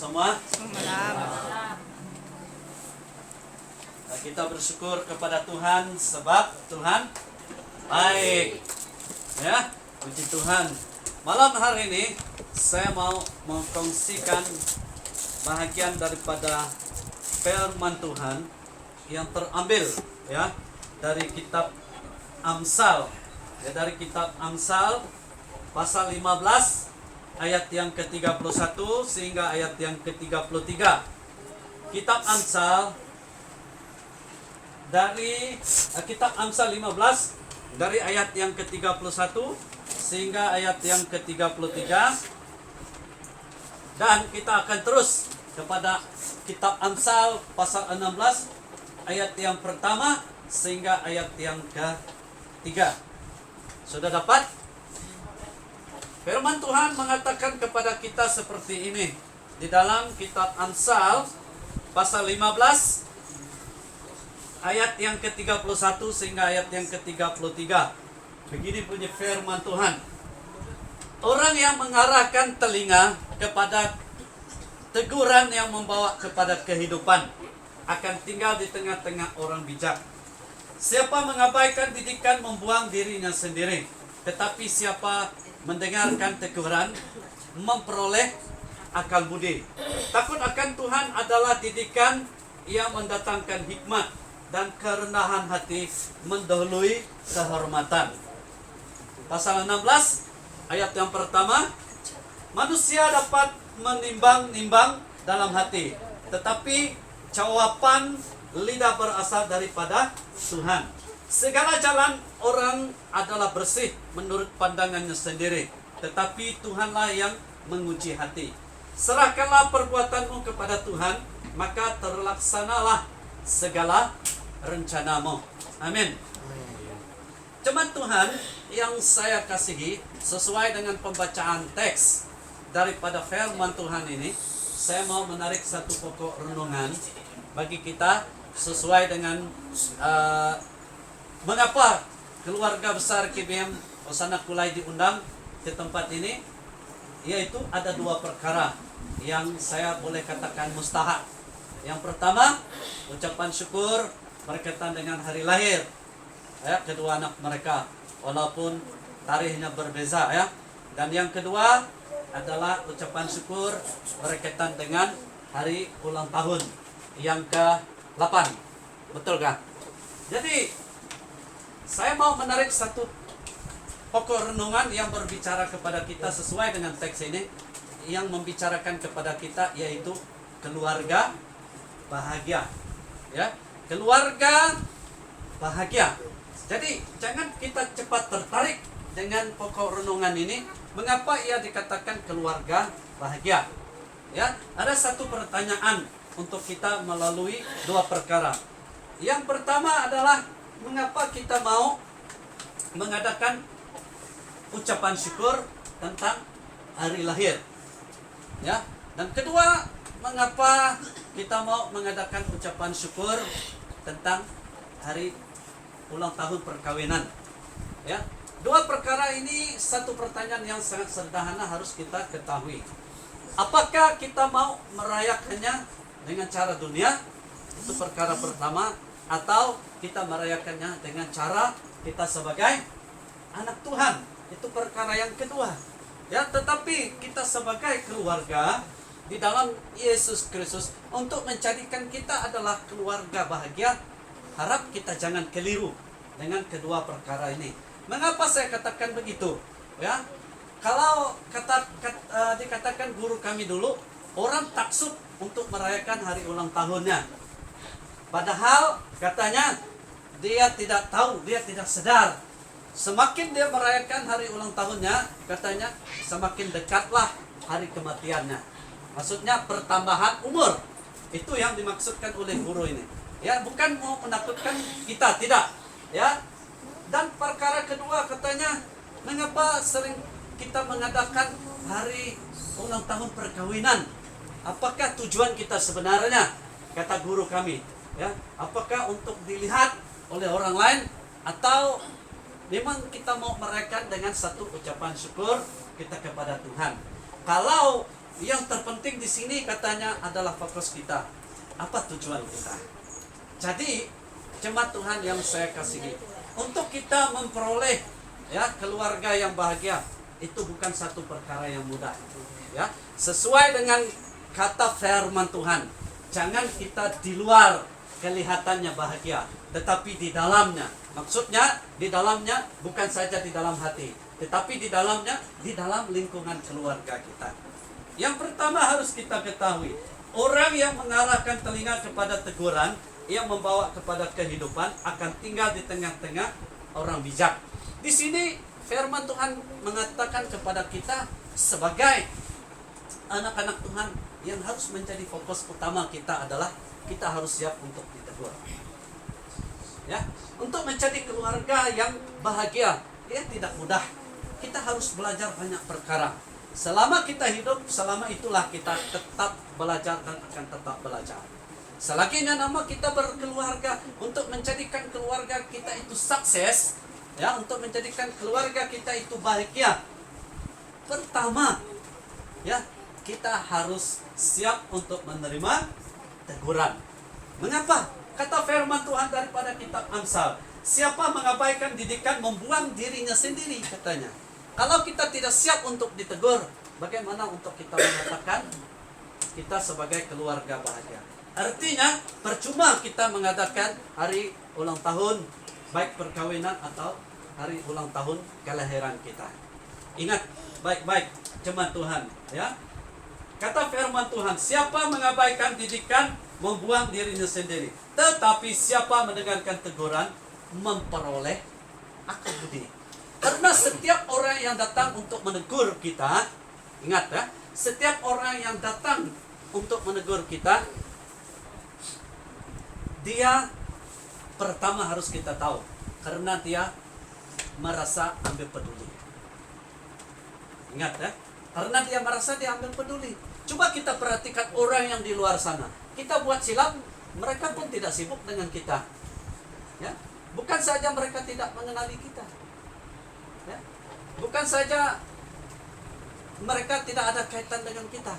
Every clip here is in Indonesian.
semua. Malam. Nah, kita bersyukur kepada Tuhan sebab Tuhan baik. Ya, puji Tuhan. Malam hari ini saya mau mengkongsikan bahagian daripada firman Tuhan yang terambil ya dari kitab Amsal. Ya, dari kitab Amsal pasal 15 ayat yang ke-31 sehingga ayat yang ke-33. Kitab Amsal dari kitab Amsal 15 dari ayat yang ke-31 sehingga ayat yang ke-33, dan kita akan terus kepada kitab Amsal pasal 16 ayat yang pertama sehingga ayat yang ke-3. Sudah dapat? Firman Tuhan mengatakan kepada kita seperti ini di dalam kitab Amsal pasal 15 ayat yang ke-31 sehingga ayat yang ke-33. Begini bunyi firman Tuhan. Orang yang mengarahkan telinga kepada teguran yang membawa kepada kehidupan akan tinggal di tengah-tengah orang bijak. Siapa mengabaikan didikan membuang dirinya sendiri, tetapi siapa mendengarkan teguran memperoleh akal budi. Takut akan Tuhan adalah didikan yang mendatangkan hikmat, dan kerendahan hati mendahului kehormatan. Pasal 16 ayat yang pertama, manusia dapat menimbang-nimbang dalam hati, tetapi jawaban lidah berasal daripada Tuhan. Segala jalan orang adalah bersih menurut pandangannya sendiri, tetapi Tuhanlah yang menguji hati. Serahkanlah perbuatanmu kepada Tuhan, maka terlaksanalah segala rencanamu. Amin. Jemaat Tuhan yang saya kasihi, sesuai dengan pembacaan teks daripada firman Tuhan ini, saya mau menarik satu pokok renungan bagi kita sesuai dengan mengapa keluarga besar KBM Hosana Kulai diundang ke tempat ini. Yaitu ada dua perkara yang saya boleh katakan mustahak. Yang pertama, ucapan syukur berkaitan dengan hari lahir ya, kedua anak mereka, walaupun tarikhnya berbeza ya. Dan yang kedua adalah ucapan syukur berkaitan dengan hari ulang tahun yang ke-8. Betul kan? Jadi saya mau menarik satu pokok renungan yang berbicara kepada kita sesuai dengan teks ini, yang membicarakan kepada kita yaitu keluarga bahagia. Ya, keluarga bahagia. Jadi jangan kita cepat tertarik dengan pokok renungan ini. Mengapa ia dikatakan keluarga bahagia? Ya, ada satu pertanyaan untuk kita melalui dua perkara. Yang pertama adalah mengapa kita mau mengadakan ucapan syukur tentang hari lahir? Ya, dan kedua, mengapa kita mau mengadakan ucapan syukur tentang hari ulang tahun perkawinan? Ya, dua perkara ini satu pertanyaan yang sangat sederhana harus kita ketahui. Apakah kita mau merayakannya dengan cara dunia? Itu perkara pertama. Atau kita merayakannya dengan cara kita sebagai anak Tuhan? Itu perkara yang kedua. Ya, tetapi kita sebagai keluarga di dalam Yesus Kristus, untuk menjadikan kita adalah keluarga bahagia, harap kita jangan keliru dengan kedua perkara ini. Mengapa saya katakan begitu? Ya, kalau dikatakan guru kami dulu, orang taksub untuk merayakan hari ulang tahunnya. Padahal katanya dia tidak tahu, dia tidak sadar. Semakin dia merayakan hari ulang tahunnya, katanya semakin dekatlah hari kematiannya. Maksudnya pertambahan umur. Itu yang dimaksudkan oleh guru ini. Ya, bukan mau menakutkan kita, tidak. Ya. Dan perkara kedua katanya, mengapa sering kita mengadakan hari ulang tahun perkawinan? Apakah tujuan kita sebenarnya? Kata guru kami. Ya, apakah untuk dilihat oleh orang lain, atau memang kita mau merayakan dengan satu ucapan syukur kita kepada Tuhan? Kalau Yang terpenting di sini katanya adalah fokus kita. Apa tujuan kita? Jadi, jemaat Tuhan yang saya kasihi, untuk kita memperoleh ya keluarga yang bahagia itu bukan satu perkara yang mudah. Ya, sesuai dengan kata firman Tuhan, jangan kita di luar kelihatannya bahagia, tetapi di dalamnya. Maksudnya di dalamnya bukan saja di dalam hati, tetapi di dalamnya, di dalam lingkungan keluarga kita. Yang pertama harus kita ketahui, orang yang mengarahkan telinga kepada teguran, yang membawa kepada kehidupan, akan tinggal di tengah-tengah orang bijak. Di sini firman Tuhan mengatakan kepada kita sebagai anak-anak Tuhan, yang harus menjadi fokus utama kita adalah kita harus siap untuk ditegur. Ya, untuk menjadi keluarga yang bahagia, ya tidak mudah. Kita harus belajar banyak perkara. Selama kita hidup, selama itulah kita tetap belajar dan akan tetap belajar. Selagi nama kita berkeluarga, untuk menjadikan keluarga kita itu sukses, ya, untuk menjadikan keluarga kita itu bahagia, pertama, ya, kita harus siap untuk menerima teguran. Mengapa? Kata firman Tuhan daripada kitab Amsal, siapa mengabaikan didikan membuang dirinya sendiri, katanya. Kalau kita tidak siap untuk ditegur, bagaimana untuk kita mengatakan kita sebagai keluarga bahagia? Artinya, percuma kita mengadakan hari ulang tahun, baik perkawinan atau hari ulang tahun kelahiran kita. Ingat baik-baik jemaat Tuhan, ya. Kata firman Tuhan, siapa mengabaikan didikan membuang dirinya sendiri, tetapi siapa mendengarkan teguran memperoleh akal budi. Karena setiap orang yang datang untuk menegur kita, ingat ya, setiap orang yang datang untuk menegur kita, dia pertama harus kita tahu, karena dia merasa ambil peduli. Ingat ya, karena dia merasa dia ambil peduli. Coba kita perhatikan orang yang di luar sana. Kita buat silap, mereka pun tidak sibuk dengan kita. Ya, bukan saja mereka tidak mengenali kita. Ya, bukan saja mereka tidak ada kaitan dengan kita,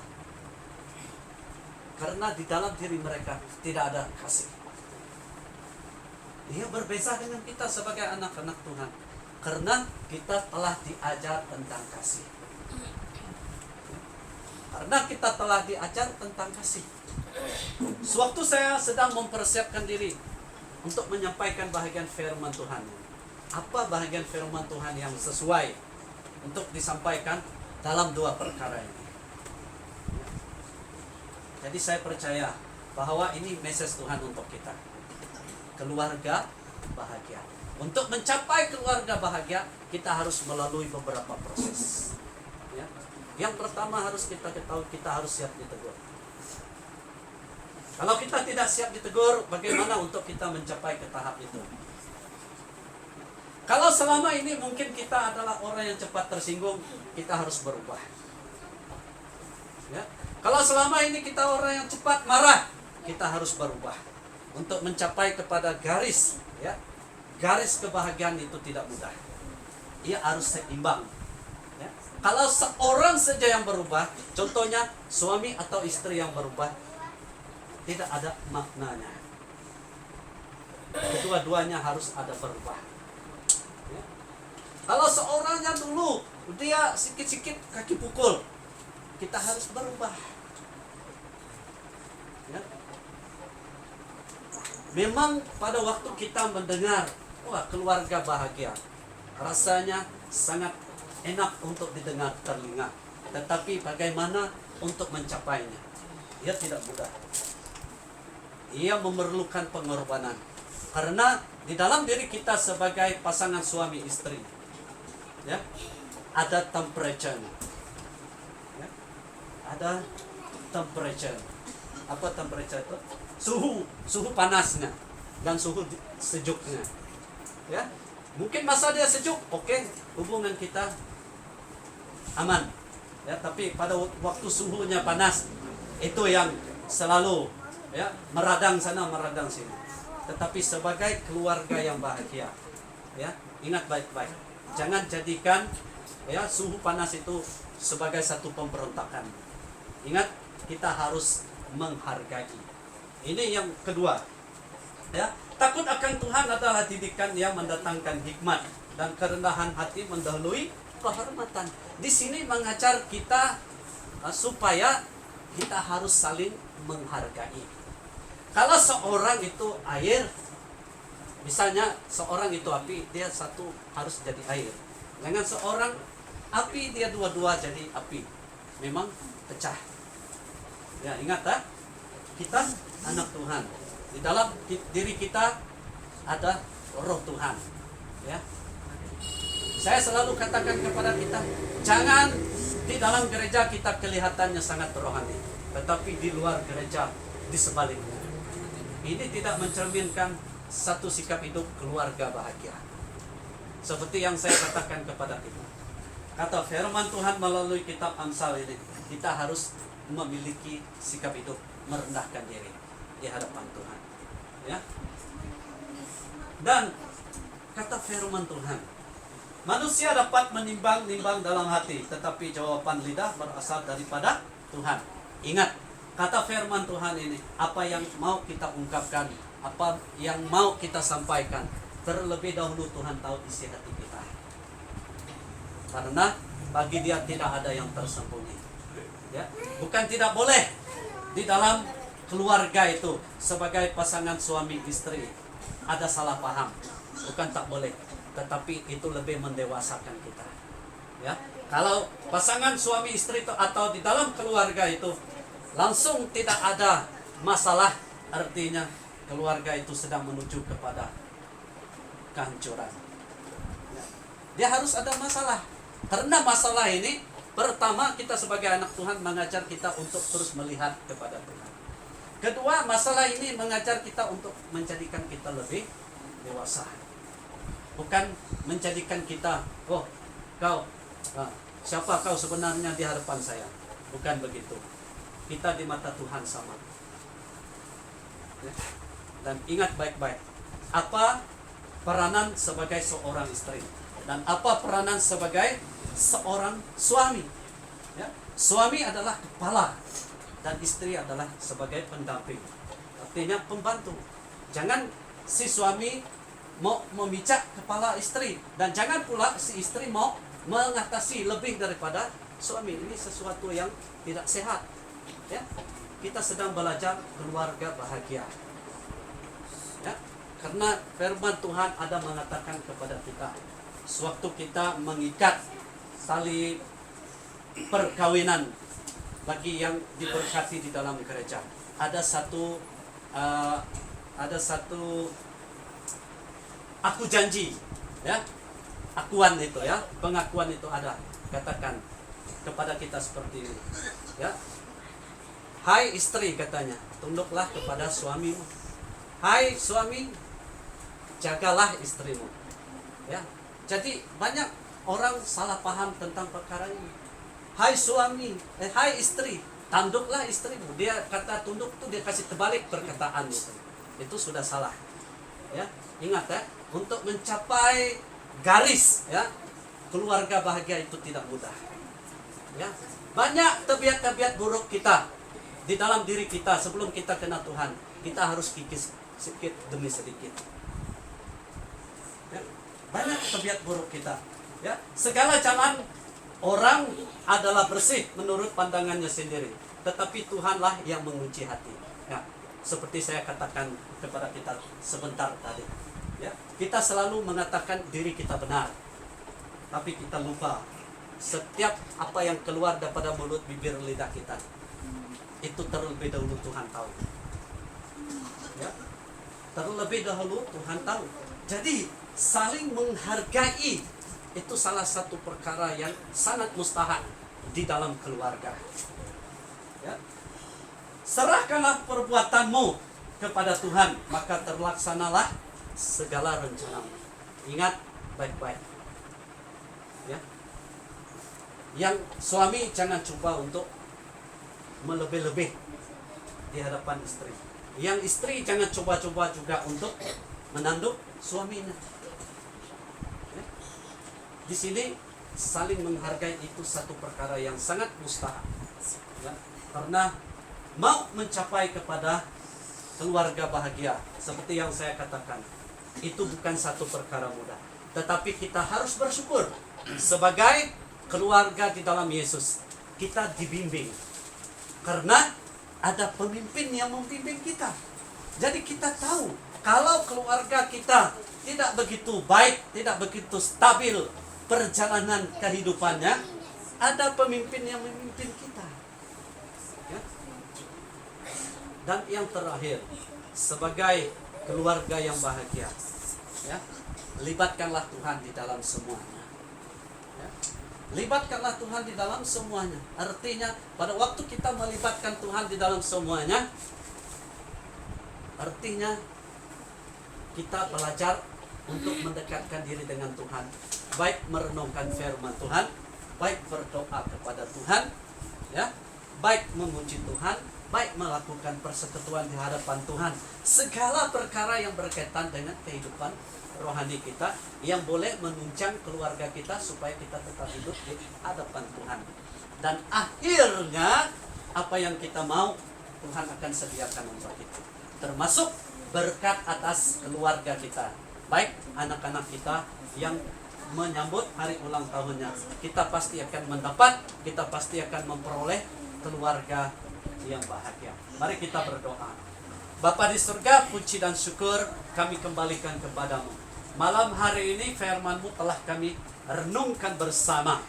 karena di dalam diri mereka tidak ada kasih. Dia berbeza dengan kita sebagai anak-anak Tuhan, karena kita telah diajar tentang kasih. Karena kita telah diajar tentang kasih. Sewaktu saya sedang mempersiapkan diri untuk menyampaikan bahagian firman Tuhan, apa bahagian firman Tuhan yang sesuai untuk disampaikan dalam dua perkara ini? Jadi saya percaya bahwa ini message Tuhan untuk kita. Keluarga bahagia. Untuk mencapai keluarga bahagia, kita harus melalui beberapa proses. Ya. Yang pertama harus kita ketahui, kita harus siap ditegur. Kalau kita tidak siap ditegur, bagaimana untuk kita mencapai ke tahap itu? Kalau selama ini mungkin kita adalah orang yang cepat tersinggung, kita harus berubah. Ya. Kalau selama ini kita orang yang cepat marah, kita harus berubah. Untuk mencapai kepada garis, ya, garis kebahagiaan itu tidak mudah. Ia harus seimbang. Ya. Kalau seorang saja yang berubah, contohnya suami atau istri yang berubah, tidak ada maknanya. Kedua-duanya harus ada berubah. Ya. Kalau seorangnya dulu dia sikit-sikit kaki pukul, kita harus berubah. Ya. Memang pada waktu kita mendengar, wah, keluarga bahagia, rasanya sangat enak untuk didengar telinga. Tetapi bagaimana untuk mencapainya? Ia tidak mudah. Ia memerlukan pengorbanan. Karena di dalam diri kita sebagai pasangan suami istri, ya, ada temperature. Ya, ada temperature. Apa temperature itu? Suhu panasnya dan suhu sejuknya. Ya, mungkin masa dia sejuk, oke, hubungan kita aman. Ya, tapi pada waktu suhunya panas, itu yang selalu, ya, meradang sana meradang sini. Tetapi sebagai keluarga yang bahagia, ya, ingat baik-baik, jangan jadikan, ya, suhu panas itu sebagai satu pemberontakan. Ingat, kita harus menghargai. Ini yang kedua. Ya, takut akan Tuhan adalah didikan yang mendatangkan hikmat, dan kerendahan hati mendahului kehormatan. Di sini mengajar kita supaya kita harus saling menghargai. Kalau seorang itu air, misalnya seorang itu api, dia satu harus jadi air. Dengan seorang api, dia dua-dua jadi api. Memang pecah. Ya, ingat ya, kita anak Tuhan. Di dalam diri kita ada roh Tuhan. Ya. Saya selalu katakan kepada kita, jangan di dalam gereja kita kelihatannya sangat rohani, tetapi di luar gereja di sebaliknya. Ini tidak mencerminkan satu sikap hidup keluarga bahagia. Seperti yang saya katakan kepada kita. Kata firman Tuhan melalui kitab Amsal ini, kita harus memiliki sikap hidup merendahkan diri di hadapan Tuhan. Ya. Dan kata firman Tuhan, manusia dapat menimbang-nimbang dalam hati, tetapi jawaban lidah berasal daripada Tuhan. Ingat, kata firman Tuhan ini, apa yang mau kita ungkapkan, apa yang mau kita sampaikan, terlebih dahulu Tuhan tahu isi hati kita. Karena bagi Dia tidak ada yang tersembunyi. Ya, bukan tidak boleh di dalam keluarga itu sebagai pasangan suami istri ada salah paham, bukan tak boleh, tetapi itu lebih mendewasakan kita. Ya, kalau pasangan suami istri itu atau di dalam keluarga itu langsung tidak ada masalah, artinya keluarga itu sedang menuju kepada kehancuran. Ya, dia harus ada masalah. Karena masalah ini, pertama kita sebagai anak Tuhan mengajar kita untuk terus melihat kepada Tuhan. Kedua, masalah ini mengajar kita untuk menjadikan kita lebih dewasa. Bukan menjadikan kita, oh kau, siapa kau sebenarnya di hadapan saya. Bukan begitu. Kita di mata Tuhan sama. Ya. Dan ingat baik-baik, apa peranan sebagai seorang istri dan apa peranan sebagai seorang suami. Ya. Suami adalah kepala dan istri adalah sebagai pendamping, artinya pembantu. Jangan si suami mau memijak kepala istri, dan jangan pula si istri mau mengatasi lebih daripada suami. Ini sesuatu yang tidak sehat. Ya, kita sedang belajar keluarga bahagia. Ya, karena firman Tuhan ada mengatakan kepada kita, sewaktu kita mengikat tali perkawinan bagi yang diberkati di dalam gereja, ada satu aku janji, ya, akuan itu, ya, pengakuan itu ada. Katakan kepada kita seperti ini, ya. Hai istri, katanya, tunduklah kepada suamimu. Hai suami, jagalah istrimu. Ya, jadi banyak orang salah paham tentang perkara ini. Hai suami, hai istri, tunduklah istrimu. Dia kata tunduk itu dia kasih terbalik perkataan itu. Itu sudah salah. Ya, ingat ya, untuk mencapai garis, ya, keluarga bahagia itu tidak mudah. Ya, banyak tabiat-tabiat buruk kita di dalam diri kita sebelum kita kenal Tuhan. Kita harus kikis sedikit demi sedikit. Ya, banyak tabiat buruk kita. Ya, segala jalan orang adalah bersih menurut pandangannya sendiri, tetapi Tuhanlah yang mengunci hati. Ya, seperti saya katakan kepada kita sebentar tadi. Ya, kita selalu mengatakan diri kita benar, tapi kita lupa setiap apa yang keluar daripada mulut, bibir, lidah kita itu terlebih dahulu Tuhan tahu. Ya, terlebih dahulu Tuhan tahu. Jadi saling menghargai itu salah satu perkara yang sangat mustahil di dalam keluarga. Ya. Serahkanlah perbuatanmu kepada Tuhan, maka terlaksanalah segala rencanamu. Ingat baik-baik. Ya. Yang suami jangan coba untuk melebih-lebih di hadapan istri. Yang istri jangan coba-coba juga untuk menanduk suaminya. Di sini saling menghargai itu satu perkara yang sangat mustahil. Ya. Karena mau mencapai kepada keluarga bahagia, seperti yang saya katakan, itu bukan satu perkara mudah. Tetapi kita harus bersyukur sebagai keluarga di dalam Yesus. Kita dibimbing karena ada pemimpin yang membimbing kita. Jadi kita tahu kalau keluarga kita tidak begitu baik, tidak begitu stabil perjalanan kehidupannya, ada pemimpin yang memimpin kita. Ya. Dan yang terakhir, sebagai keluarga yang bahagia, ya, libatkanlah Tuhan di dalam semuanya. Ya. Libatkanlah Tuhan di dalam semuanya. Artinya pada waktu kita melibatkan Tuhan di dalam semuanya, artinya kita belajar untuk mendekatkan diri dengan Tuhan, baik merenungkan firman Tuhan, baik berdoa kepada Tuhan, ya, baik memuji Tuhan, baik melakukan persekutuan di hadapan Tuhan. Segala perkara yang berkaitan dengan kehidupan rohani kita yang boleh menunjang keluarga kita supaya kita tetap hidup di hadapan Tuhan. Dan akhirnya apa yang kita mau Tuhan akan sediakan untuk itu, termasuk berkat atas keluarga kita, baik anak-anak kita yang menyambut hari ulang tahunnya. Kita pasti akan mendapat, kita pasti akan memperoleh keluarga yang bahagia. Mari kita berdoa. Bapa di surga, puji dan syukur kami kembalikan kepadamu. Malam hari ini firman-Mu telah kami renungkan bersama.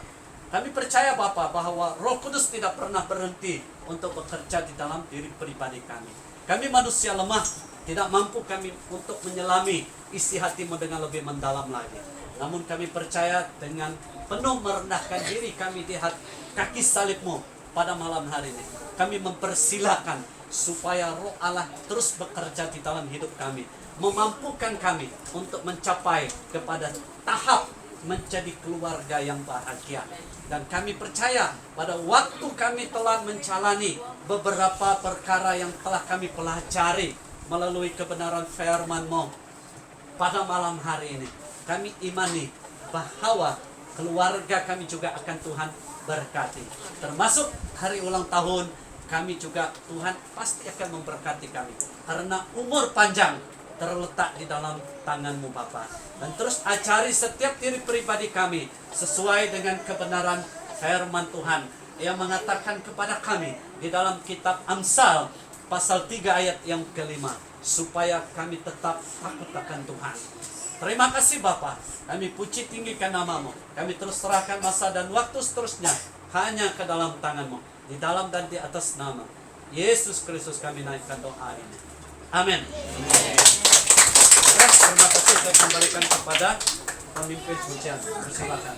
Kami percaya Bapa bahwa Roh Kudus tidak pernah berhenti untuk bekerja di dalam diri pribadi kami. Kami manusia lemah, tidak mampu kami untuk menyelami isi hati-Mu dengan lebih mendalam lagi. Namun kami percaya dengan penuh merendahkan diri kami di kaki salib-Mu pada malam hari ini. Kami mempersilahkan supaya Roh Allah terus bekerja di dalam hidup kami, memampukan kami untuk mencapai kepada tahap menjadi keluarga yang bahagia. Dan kami percaya pada waktu kami telah menjalani beberapa perkara yang telah kami pelajari melalui kebenaran firman-Mu pada malam hari ini, kami imani bahwa keluarga kami juga akan Tuhan berkati. Termasuk hari ulang tahun kami juga Tuhan pasti akan memberkati kami. Karena umur panjang terletak di dalam tangan-Mu Bapa. Dan terus ajari setiap diri pribadi kami sesuai dengan kebenaran firman Tuhan yang mengatakan kepada kami di dalam kitab Amsal pasal 3 ayat yang ke-5, supaya kami tetap takut akan Tuhan. Terima kasih Bapa, kami puji tinggikan nama-Mu. Kami terus serahkan masa dan waktu seterusnya hanya ke dalam tangan-Mu. Di dalam dan di atas nama Yesus Kristus kami naikkan doa ini. Amin. Terima kasih, saya kembalikan kepada pemimpin pujian. Silakan.